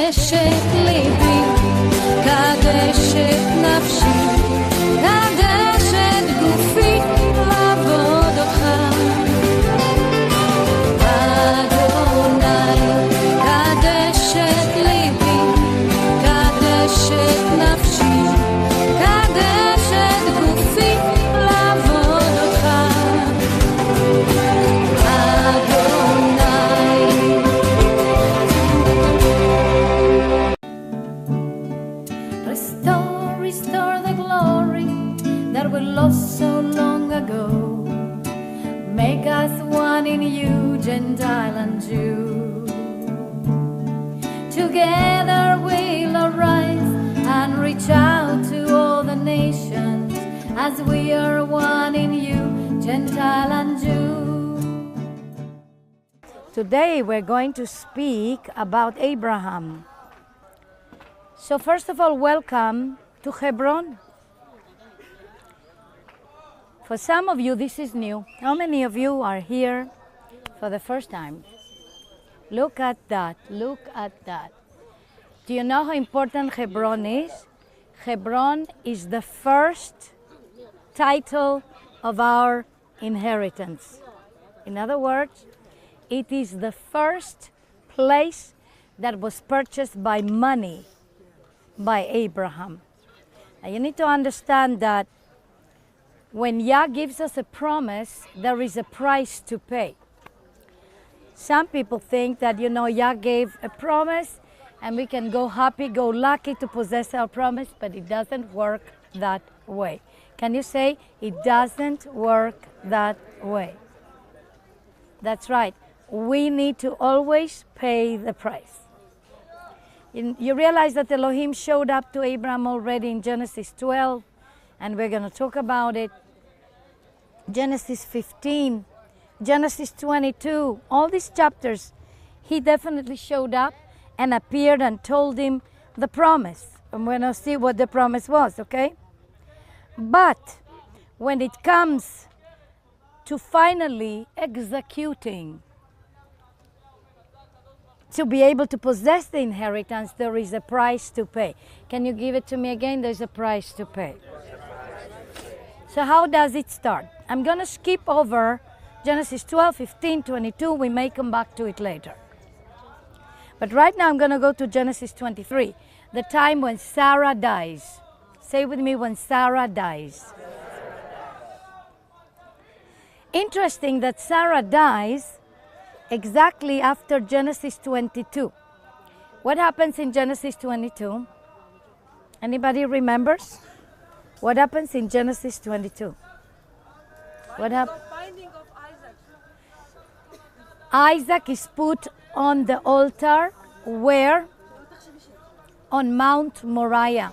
קדש את ליבי, קדש את נפשי, קדש את גופי לעבוד אותך. אדוני, קדש את ליבי, קדש את נפשי, קדש את גופי לעבוד אותך. Restore the glory that we lost so long ago. Make us one in you, Gentile and Jew. Together we'll arise and reach out to all the nations, as we are one in you, Gentile and Jew. Today we're going to speak about Abraham. So first of all, welcome to Hebron. For some of you, this is new. How many of you are here for the first time? Look at that, look at that. Do you know how important Hebron is? Hebron is the first title of our inheritance. In other words, it is the first place that was purchased by money by Abraham. Now you need to understand that when Yah gives us a promise, there is a price to pay. Some people think that, Yah gave a promise and we can go happy, go lucky to possess our promise, but it doesn't work that way. Can you say, it doesn't work that way? That's right. We need to always pay the price. You realize that Elohim showed up to Abraham already in Genesis 12, and we're going to talk about it. Genesis 15, Genesis 22, all these chapters, he definitely showed up and appeared and told him the promise. And we're going to see what the promise was, okay? But when it comes to finally executing, to be able to possess the inheritance, there is a price to pay. Can you give it to me again? There's a price to pay. So how does it start? I'm going to skip over Genesis 12, 15, 22. We may come back to it later. But right now I'm going to go to Genesis 23, the time when Sarah dies. Say with me, when Sarah dies. Interesting that Sarah dies exactly after Genesis 22. What happens in Genesis 22? Anybody remembers? What happens in Genesis 22? What happens? Binding of Isaac. Isaac is put on the altar where? On Mount Moriah.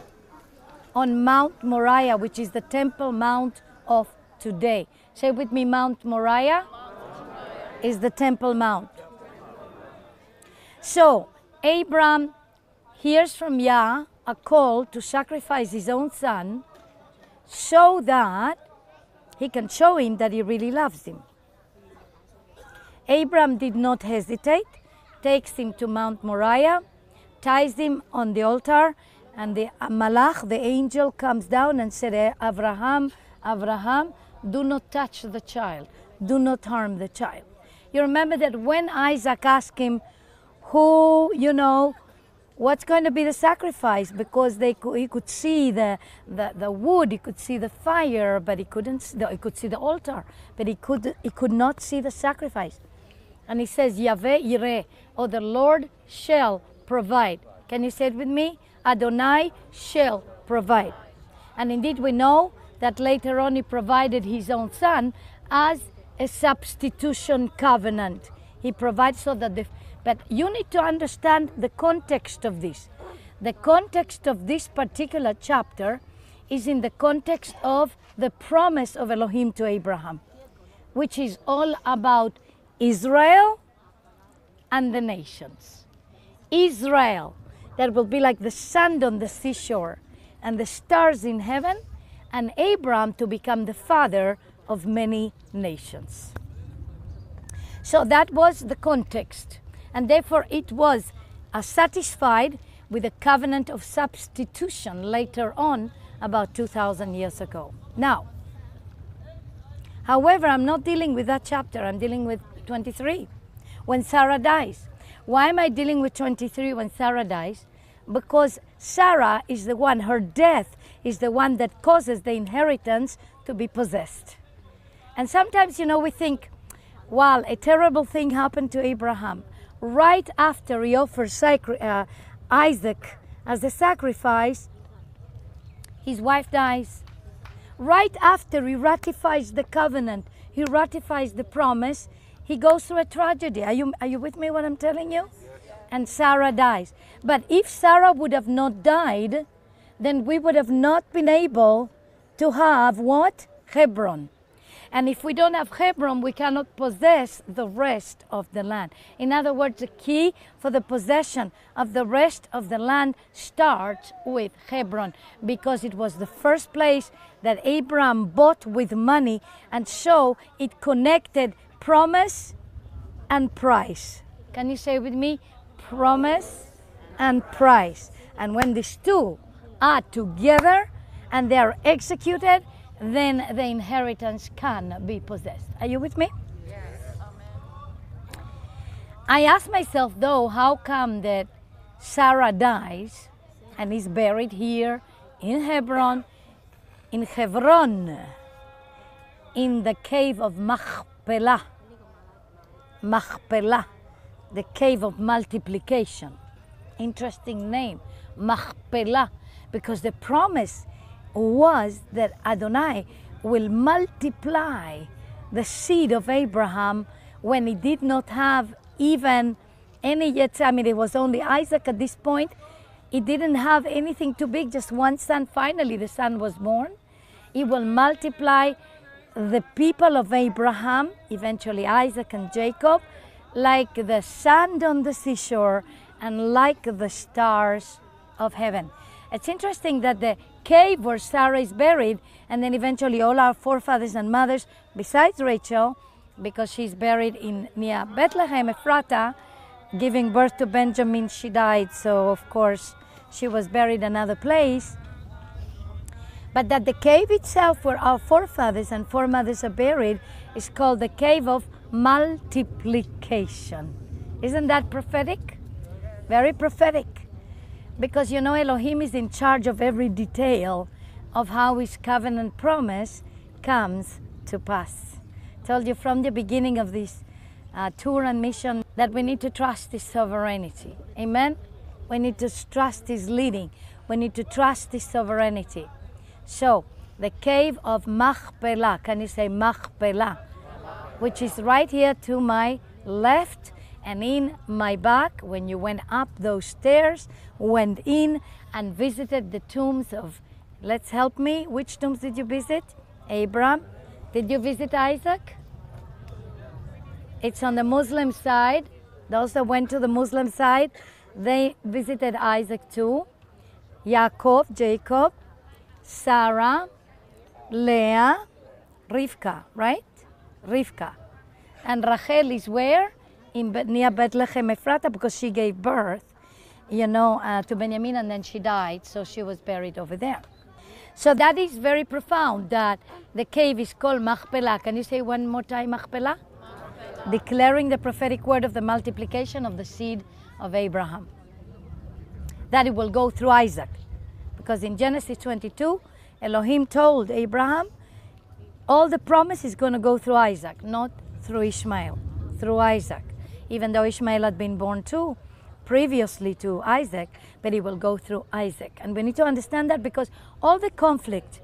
On Mount Moriah, which is the Temple Mount of today. Say with me, Mount Moriah is the Temple Mount. So, Abram hears from Yah a call to sacrifice his own son so that he can show him that he really loves him. Abram did not hesitate, takes him to Mount Moriah, ties him on the altar, and the Malach, the angel, comes down and said, Abraham, Abraham, do not touch the child. Do not harm the child. You remember that when Isaac asked him what's going to be the sacrifice, because he could see the wood, he could see the fire, but he could see the altar, but he could not see the sacrifice. And he says, Yahweh Yireh, or the Lord shall provide. Can you say it with me? Adonai shall provide. And indeed we know that later on he provided his own son as a substitution covenant. He provides so that but you need to understand the context of this. The context of this particular chapter is in the context of the promise of Elohim to Abraham, which is all about Israel and the nations. Israel, that will be like the sand on the seashore and the stars in heaven, and Abraham to become the father of many nations. So that was the context, and therefore it was satisfied with the covenant of substitution later on, about 2,000 years ago. Now, however, I'm not dealing with that chapter. I'm dealing with 23, when Sarah dies. Why am I dealing with 23 when Sarah dies? Because Sarah is the one, her death is the one that causes the inheritance to be possessed. And sometimes, you know, we think, wow, a terrible thing happened to Abraham. Right after he offers Isaac as a sacrifice, his wife dies. Right after he ratifies the covenant, he ratifies the promise, he goes through a tragedy. Are you with me what I'm telling you? And Sarah dies. But if Sarah would have not died, then we would have not been able to have what? Hebron. And if we don't have Hebron, we cannot possess the rest of the land. In other words, the key for the possession of the rest of the land starts with Hebron, because it was the first place that Abraham bought with money, and so it connected promise and price. Can you say with me? Promise and price. And when these two are together and they are executed, then the inheritance can be possessed. Are you with me? Yes. I ask myself, though, how come that Sarah dies and is buried here in Hebron, in the cave of Machpelah, the cave of multiplication. Interesting name, Machpelah, because the promise was that Adonai will multiply the seed of Abraham when he did not have even any yet. I mean, it was only Isaac at this point. He didn't have anything too big, just one son. Finally, the son was born. He will multiply the people of Abraham, eventually Isaac and Jacob, like the sand on the seashore and like the stars of heaven. It's interesting that the cave where Sarah is buried, and then eventually all our forefathers and mothers, besides Rachel, because she's buried in near Bethlehem, Ephrata, giving birth to Benjamin, she died, so of course she was buried another place. But that the cave itself where our forefathers and foremothers are buried is called the cave of multiplication. Isn't that prophetic? Very prophetic. Because, you know, Elohim is in charge of every detail of how his covenant promise comes to pass. I told you from the beginning of this tour and mission that we need to trust his sovereignty. Amen? We need to trust his leading. We need to trust his sovereignty. So, the cave of Machpelah, can you say Machpelah? Which is right here to my left. And in my back, when you went up those stairs, went in and visited the tombs of, let's help me, which tombs did you visit? Abraham. Did you visit Isaac? It's on the Muslim side. Those that went to the Muslim side, they visited Isaac too. Yaakov, Jacob, Sarah, Leah, Rivka, right? Rivka. And Rachel is where? Near Bethlehem Ephrata, because she gave birth, you know, to Benjamin, and then she died, so she was buried over there. So that is very profound, that the cave is called Machpelah. Can you say one more time, Machpelah? Declaring the prophetic word of the multiplication of the seed of Abraham. That it will go through Isaac. Because in Genesis 22, Elohim told Abraham, all the promise is going to go through Isaac, not through Ishmael, through Isaac. Even though Ishmael had been born too, previously to Isaac, but he will go through Isaac. And we need to understand that, because all the conflict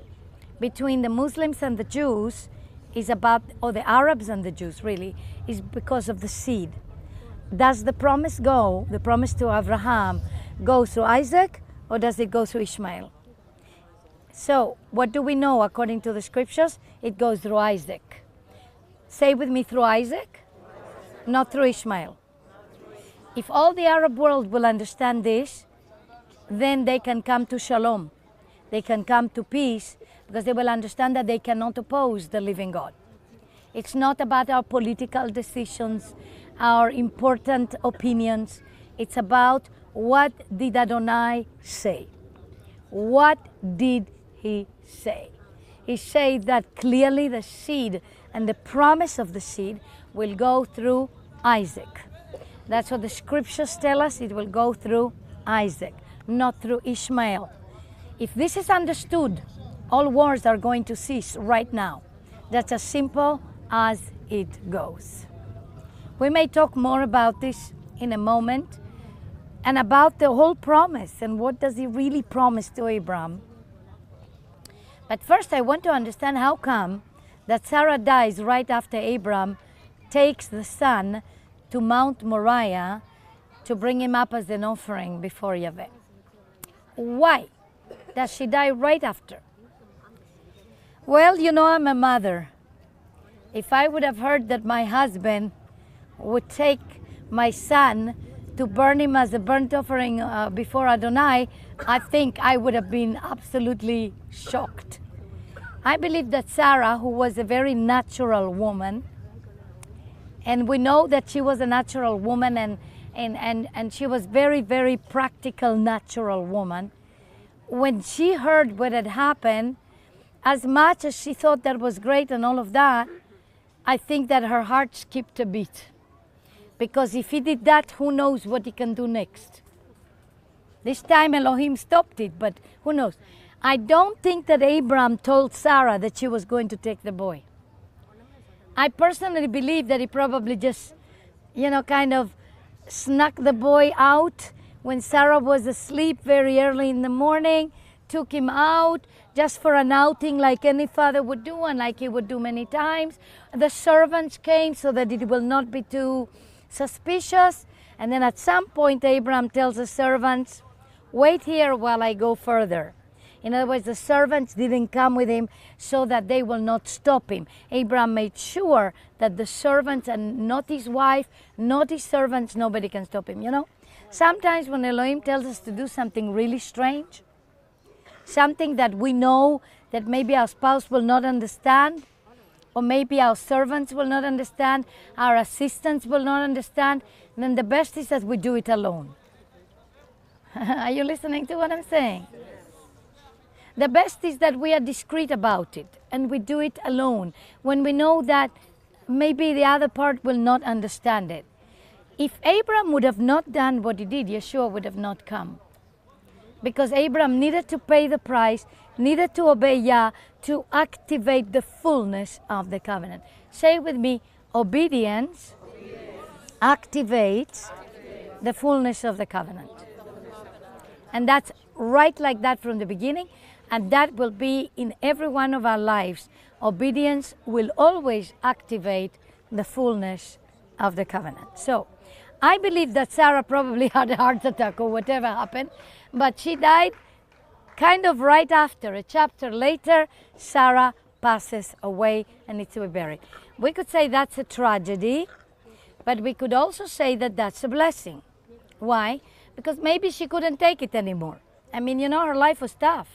between the Muslims and the Jews is about, or the Arabs and the Jews really, is because of the seed. Does the promise go, the promise to Abraham, go through Isaac, or does it go through Ishmael? So, what do we know according to the scriptures? It goes through Isaac. Say with me, through Isaac, not through Ishmael. If all the Arab world will understand this, then they can come to shalom. They can come to peace, because they will understand that they cannot oppose the living God. It's not about our political decisions, our important opinions. It's about what did Adonai say? What did he say? He said that clearly the seed and the promise of the seed will go through Isaac. That's what the scriptures tell us. It will go through Isaac, not through Ishmael. If this is understood, all wars are going to cease right now. That's as simple as it goes. We may talk more about this in a moment, and about the whole promise and what does he really promise to Abraham. But first I want to understand how come that Sarah dies right after Abraham takes the son to Mount Moriah to bring him up as an offering before Yahweh. Why does she die right after? Well, you know, I'm a mother. If I would have heard that my husband would take my son to burn him as a burnt offering before Adonai, I think I would have been absolutely shocked. I believe that Sarah, who was a very natural woman, and we know that she was a natural woman and she was very, very practical, natural woman, when she heard what had happened, as much as she thought that was great and all of that, I think that her heart skipped a beat. Because if he did that, who knows what he can do next? This time Elohim stopped it, but who knows? I don't think that Abraham told Sarah that she was going to take the boy. I personally believe that he probably just, you know, kind of snuck the boy out when Sarah was asleep very early in the morning, took him out just for an outing like any father would do and like he would do many times. The servants came so that it will not be too suspicious. And then at some point Abraham tells the servants, wait here while I go further. In other words, the servants didn't come with him so that they will not stop him. Abraham made sure that the servants, and not his wife, not his servants, nobody can stop him, you know. Sometimes when Elohim tells us to do something really strange, something that we know that maybe our spouse will not understand, or maybe our servants will not understand, our assistants will not understand, then the best is that we do it alone. Are you listening to what I'm saying? The best is that we are discreet about it and we do it alone when we know that maybe the other part will not understand it. If Abraham would have not done what he did, Yeshua would have not come. Because Abraham needed to pay the price, needed to obey Yah to activate the fullness of the covenant. Say with me, obedience activates the fullness of the covenant. And that's right like that from the beginning, and that will be in every one of our lives. Obedience will always activate the fullness of the covenant. So, I believe that Sarah probably had a heart attack or whatever happened, but she died kind of right after. A chapter later, Sarah passes away and needs to be buried. We could say that's a tragedy, but we could also say that that's a blessing. Why? Because maybe she couldn't take it anymore. I mean, you know, her life was tough,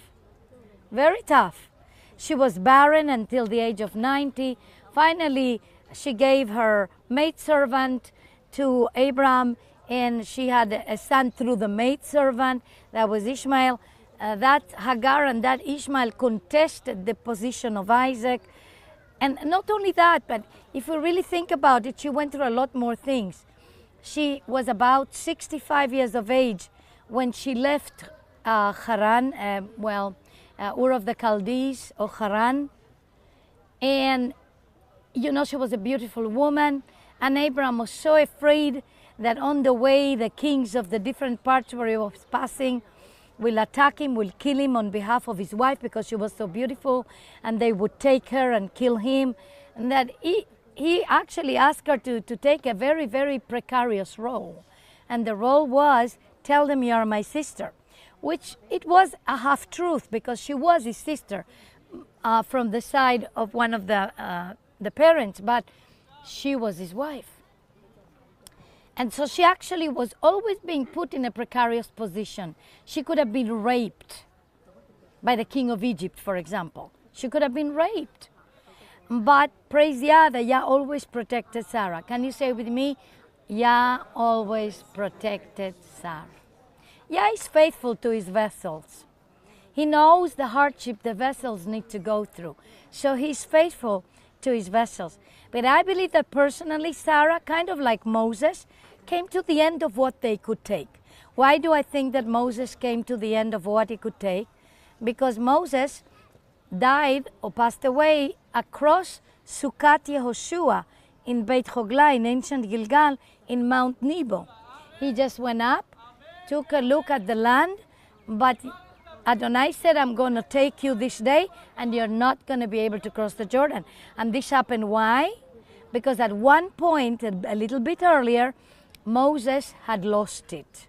very tough. She was barren until the age of 90. Finally, she gave her maidservant to Abraham, and she had a son through the maidservant. That was Ishmael. That Hagar and that Ishmael contested the position of Isaac. And not only that, but if we really think about it, she went through a lot more things. She was about 65 years of age when she left Haran, Ur of the Chaldees, or Haran. And, you know, she was a beautiful woman. And Abraham was so afraid that on the way, the kings of the different parts where he was passing will attack him, will kill him on behalf of his wife because she was so beautiful, and they would take her and kill him. And that he actually asked her to take a very, very precarious role. And the role was, tell them you are my sister, which it was a half-truth because she was his sister from the side of one of the parents, but she was his wife. And so she actually was always being put in a precarious position. She could have been raped by the king of Egypt, for example. She could have been raped. But praise Yah, that Yah always protected Sarah. Can you say with me? Yah always protected Sarah. Yeah, he's faithful to his vessels. He knows the hardship the vessels need to go through. So he's faithful to his vessels. But I believe that personally, Sarah, kind of like Moses, came to the end of what they could take. Why do I think that Moses came to the end of what he could take? Because Moses died or passed away across Succat Yehoshua in Beit Hogla, in ancient Gilgal, in Mount Nebo. He just went up, took a look at the land, but Adonai said, I'm going to take you this day, and you're not going to be able to cross the Jordan. And this happened, why? Because at one point, a little bit earlier, Moses had lost it.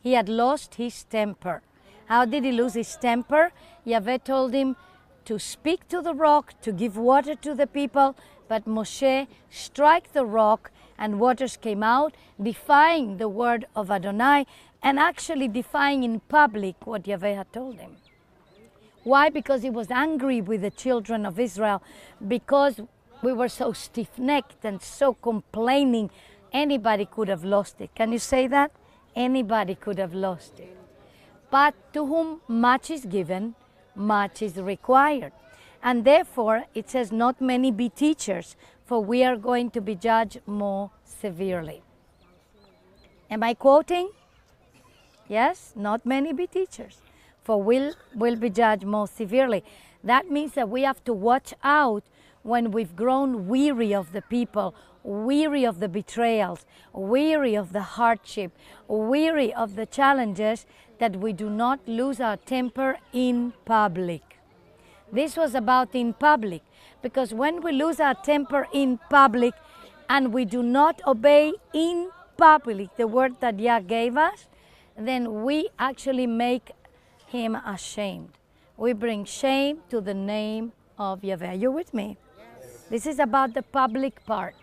He had lost his temper. How did he lose his temper? Yahweh told him to speak to the rock, to give water to the people, but Moshe struck the rock and waters came out, defying the word of Adonai and actually defying in public what Yahweh had told him. Why? Because he was angry with the children of Israel, because we were so stiff-necked and so complaining. Anybody could have lost it. Can you say that? Anybody could have lost it. But to whom much is given, much is required. And therefore, it says, not many be teachers, for we are going to be judged more severely. Am I quoting? Yes, not many be teachers, for will be judged more severely. That means that we have to watch out when we've grown weary of the people, weary of the betrayals, weary of the hardship, weary of the challenges, that we do not lose our temper in public. This was about in public, because when we lose our temper in public and we do not obey in public the word that Yah gave us, then we actually make him ashamed. We bring shame to the name of Yahweh. Are you with me? Yes. This is about the public part.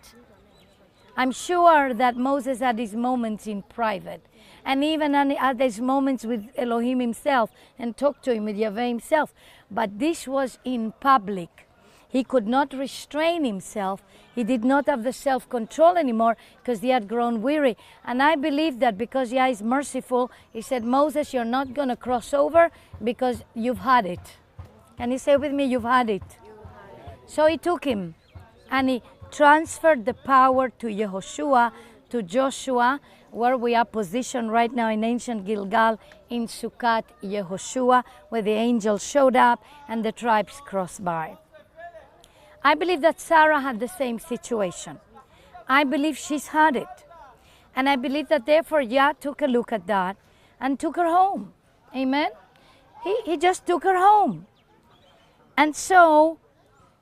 I'm sure that Moses had his moments in private, and even had his moments with Elohim himself and talked to him with Yahweh himself. But this was in public. He could not restrain himself. He did not have the self-control anymore because he had grown weary. And I believe that because Yah is merciful, he said, Moses, you're not going to cross over because you've had it. Can you say with me, you've had it? So he took him and he transferred the power to Yehoshua, to Joshua, where we are positioned right now in ancient Gilgal, in Succat Yehoshua, where the angel showed up and the tribes crossed by. I believe that Sarah had the same situation. I believe she's had it. And I believe that therefore Yah took a look at that and took her home. Amen? He just took her home. And so,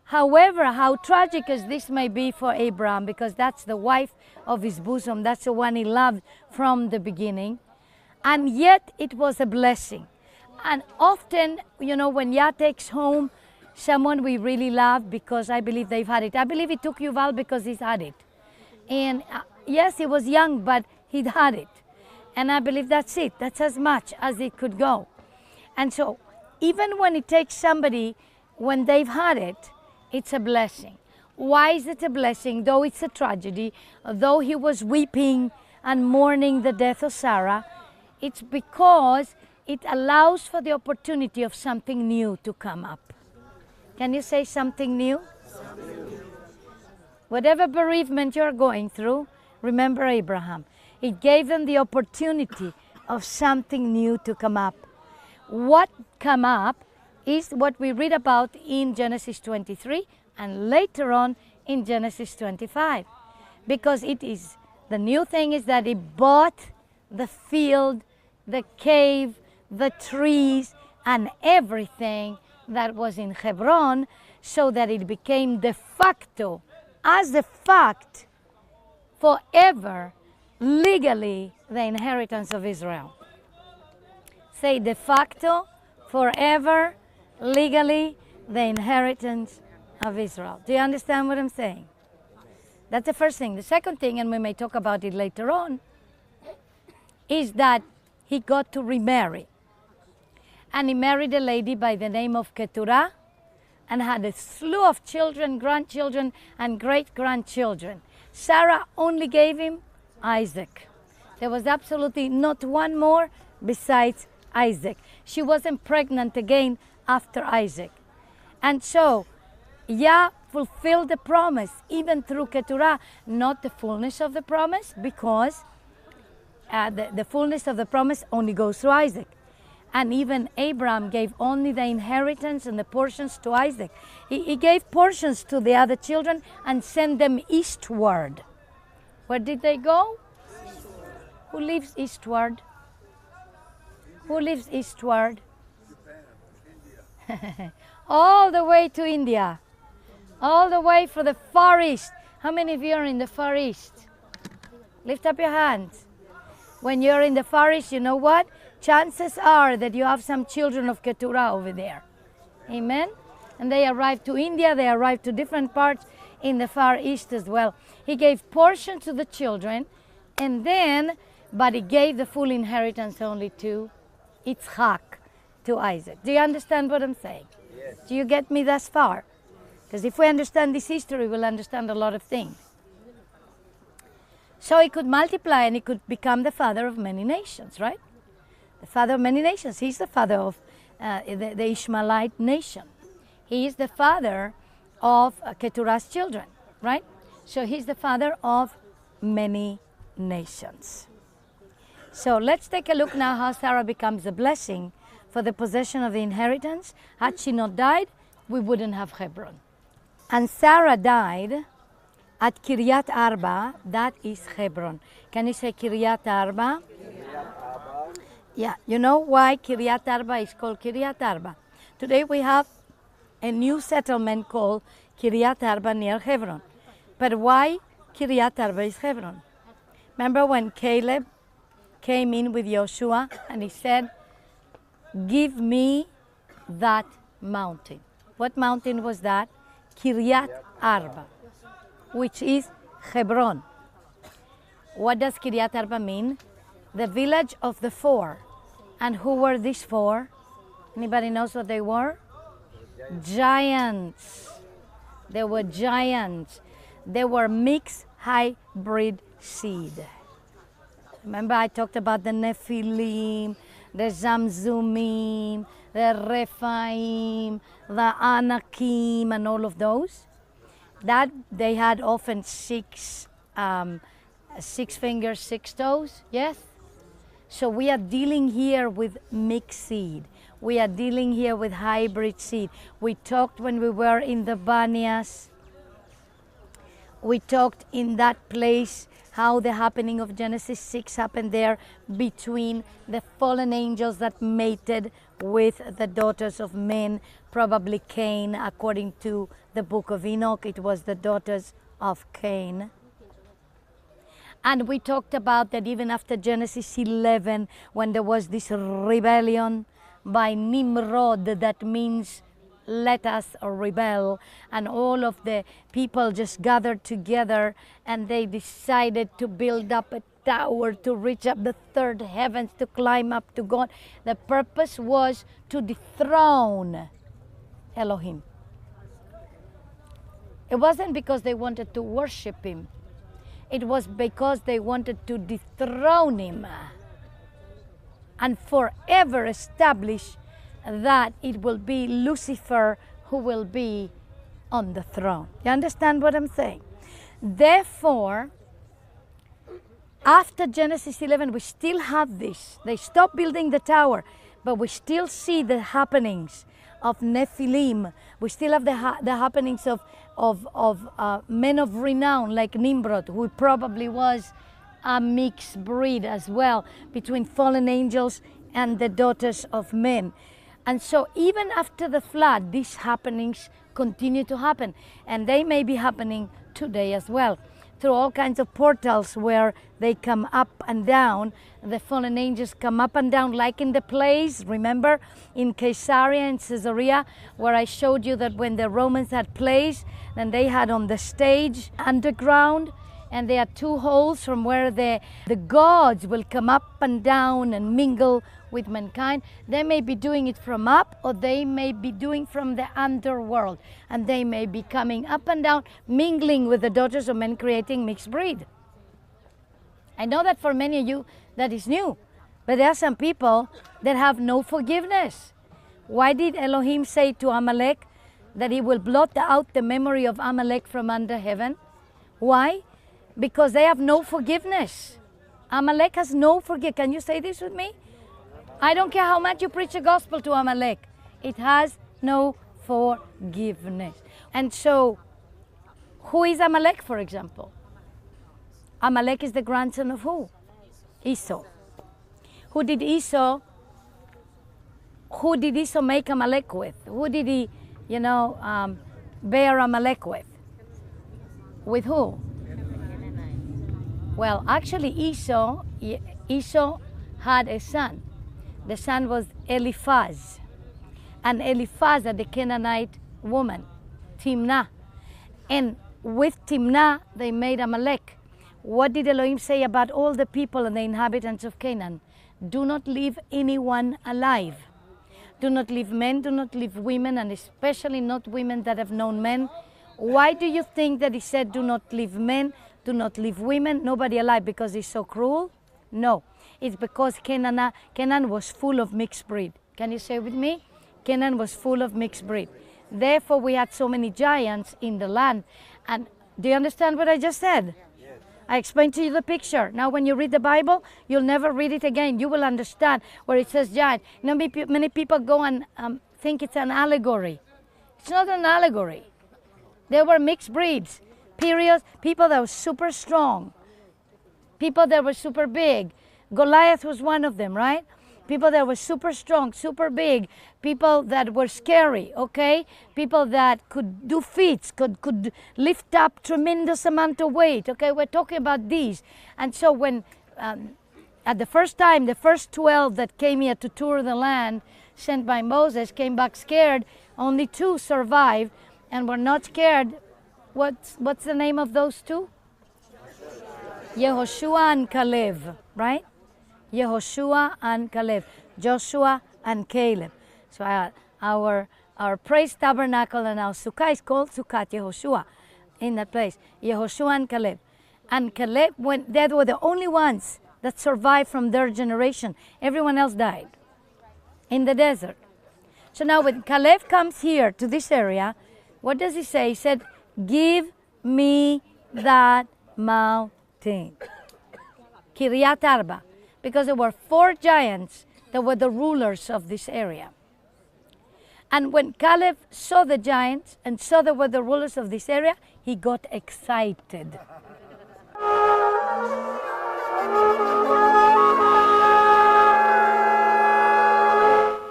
however, how tragic as this may be for Abraham, because that's the wife of his bosom, that's the one he loved from the beginning, and yet it was a blessing. And often, you know, when Yah takes home someone we really love, because I believe they've had it. I believe he took Yuval because he's had it. And yes, he was young, but he'd had it. And I believe that's it. That's as much as it could go. And so even when it takes somebody, when they've had it, it's a blessing. Why is it a blessing? Though it's a tragedy, though he was weeping and mourning the death of Sarah, it's because it allows for the opportunity of something new to come up. Can you say something new? Whatever bereavement you're going through, remember Abraham. It gave them the opportunity of something new to come up. What come up is what we read about in Genesis 23 and later on in Genesis 25. Because it is, the new thing is that he bought the field, the cave, the trees, and everything that was in Hebron, so that it became de facto, as a fact, forever, legally, the inheritance of Israel. Say de facto, forever, legally, the inheritance of Israel. Do you understand what I'm saying? That's the first thing. The second thing, and we may talk about it later on, is that he got to remarry. And he married a lady by the name of Keturah and had a slew of children, grandchildren, and great-grandchildren. Sarah only gave him Isaac. There was absolutely not one more besides Isaac. She wasn't pregnant again after Isaac. And so, Yah fulfilled the promise, even through Keturah, not the fullness of the promise, because the fullness of the promise only goes through Isaac. And even Abraham gave only the inheritance and the portions to Isaac. He gave portions to the other children and sent them eastward. Where did they go? Who lives eastward? Who lives eastward? All the way to India. All the way for the Far East. How many of you are in the Far East? Lift up your hands. When you're in the Far East, you know what? Chances are that you have some children of Keturah over there. Amen? And they arrived to India, they arrived to different parts in the Far East as well. He gave portion to the children, and then, but he gave the full inheritance only to Yitzchak, to Isaac. Do you understand what I'm saying? Yes. Do you get me thus far? Because if we understand this history, we'll understand a lot of things. So he could multiply and he could become the father of many nations, right? The father of many nations. He's the father of the Ishmaelite nation. He is the father of Keturah's children, right? So he's the father of many nations. So let's take a look now how Sarah becomes a blessing for the possession of the inheritance. Had she not died, we wouldn't have Hebron. And Sarah died at Kiryat Arba, that is Hebron. Can you say Kiryat Arba? Yeah, you know why Kiryat Arba is called Kiryat Arba? Today we have a new settlement called Kiryat Arba near Hebron. But why Kiryat Arba is Hebron? Remember when Caleb came in with Joshua and he said, give me that mountain. What mountain was that? Kiryat Arba, which is Hebron. What does Kiryat Arba mean? The village of the four. And who were these four? Anybody knows what they were? Giants. They were giants. They were mixed hybrid seed. Remember I talked about the Nephilim, the Zamzumim, the Rephaim, the Anakim, and all of those? That they had often six fingers, 6 toes, yes? So we are dealing here with mixed seed. We are dealing here with hybrid seed. We talked when we were in the Banias. We talked in that place how the happening of Genesis 6 happened there between the fallen angels that mated with the daughters of men, probably Cain, according to the book of Enoch, it was the daughters of Cain. And we talked about that even after Genesis 11, when there was this rebellion by Nimrod, that means let us rebel, and all of the people just gathered together and they decided to build up a tower to reach up the third heavens, to climb up to God. The purpose was to dethrone Elohim. It wasn't because they wanted to worship him. It was because they wanted to dethrone him and forever establish that it will be Lucifer who will be on the throne. You understand what I'm saying? Therefore, after Genesis 11, we still have this. They stopped building the tower, but we still see the happenings of Nephilim. We still have the happenings of men of renown like Nimrod, who probably was a mixed breed as well between fallen angels and the daughters of men. And so even after the flood, these happenings continue to happen. And they may be happening today as well, through all kinds of portals where they come up and down. The fallen angels come up and down, like in the plays, remember, in Caesarea and Caesarea, where I showed you that when the Romans had plays, then they had on the stage underground, and there are 2 holes from where the gods will come up and down and mingle with mankind. They may be doing it from up, or they may be doing from the underworld, and they may be coming up and down, mingling with the daughters of men, creating mixed breed. I know that for many of you that is new, But there are some people that have no forgiveness. Why did Elohim say to Amalek that he will blot out the memory of Amalek from under heaven? Why? Because they have no forgiveness. Amalek has no forgiveness. Can you say this with me? I don't care how much you preach the gospel to Amalek. It has no forgiveness. And so, who is Amalek, for example? Amalek is the grandson of who? Esau. Who did Esau make Amalek with? Who did he, bear Amalek with? With who? Well, actually Esau had a son. The son was Eliphaz. And Eliphaz had the Canaanite woman, Timnah. And with Timnah, they made Amalek. What did Elohim say about all the people and the inhabitants of Canaan? Do not leave anyone alive. Do not leave men, do not leave women, and especially not women that have known men. Why do you think that he said do not leave men, do not leave women, nobody alive, because he's so cruel? No, it's because Canaan was full of mixed breed. Can you say with me? Canaan was full of mixed breed. Therefore, we had so many giants in the land. And do you understand what I just said? Yes. I explained to you the picture. Now, when you read the Bible, you'll never read it again. You will understand where it says giant. Many people go and think it's an allegory. It's not an allegory. There were mixed breeds, periods, people that were super strong, people that were super big. Goliath was one of them, right? People that were super strong, super big, people that were scary, okay? People that could do feats, could lift up tremendous amount of weight, okay? We're talking about these. And so when, at the first time, the first 12 that came here to tour the land, sent by Moses, came back scared, only 2 survived and were not scared. What's the name of those 2? Yehoshua and Caleb, right? Yehoshua and Caleb, Joshua and Caleb. So our praise tabernacle and our sukkah is called Sukkot Yehoshua in that place. Yehoshua and Caleb. And Caleb, they were the only ones that survived from their generation. Everyone else died in the desert. So now when Caleb comes here to this area, what does he say? He said, give me that mountain. Kiryat Arba. Because there were 4 giants that were the rulers of this area. And when Caleb saw the giants and saw they were the rulers of this area, he got excited.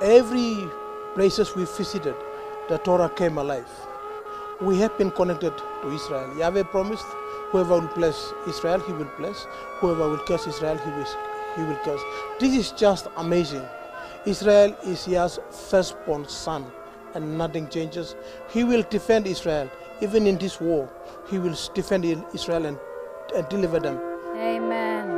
Every places we visited, the Torah came alive. We have been connected to Israel. Yahweh promised, whoever will bless Israel, he will bless. Whoever will curse Israel, he will curse. This is just amazing. Israel is Yah's firstborn son, and nothing changes. He will defend Israel. Even in this war, he will defend Israel and deliver them. Amen.